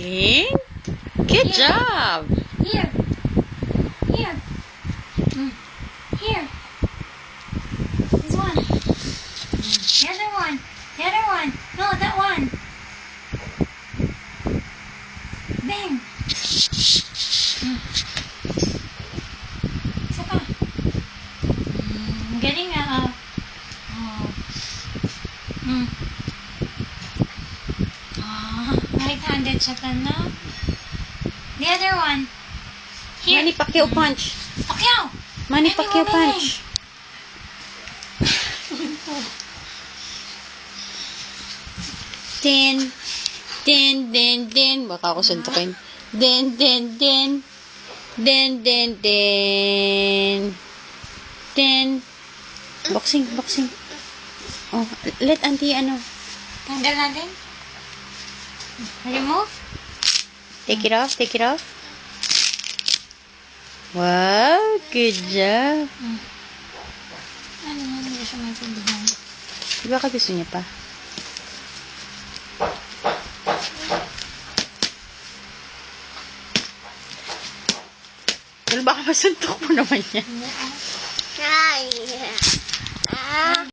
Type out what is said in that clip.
Galing. Good job. Here. Here. Here. This one. The other one. The other one. No, that one. Bang. Isa pa. Galing ah. Right-handed siya na. The other one. Here. Manny Pacquiao punch. Pacquiao. Manny Pacquiao punch. Din. Din, din, din. Baka ako suntukin. Din, din, din. Din, din, din. Din. Boxing, boxing. Oh, let auntie Tanggal natin. Remove. Take it off, take it off. Wow, good job. Ano nga, hindi siya maintindihan. Di ba ka gusto niya pa? Well, baka masuntok mo naman yan. Ay.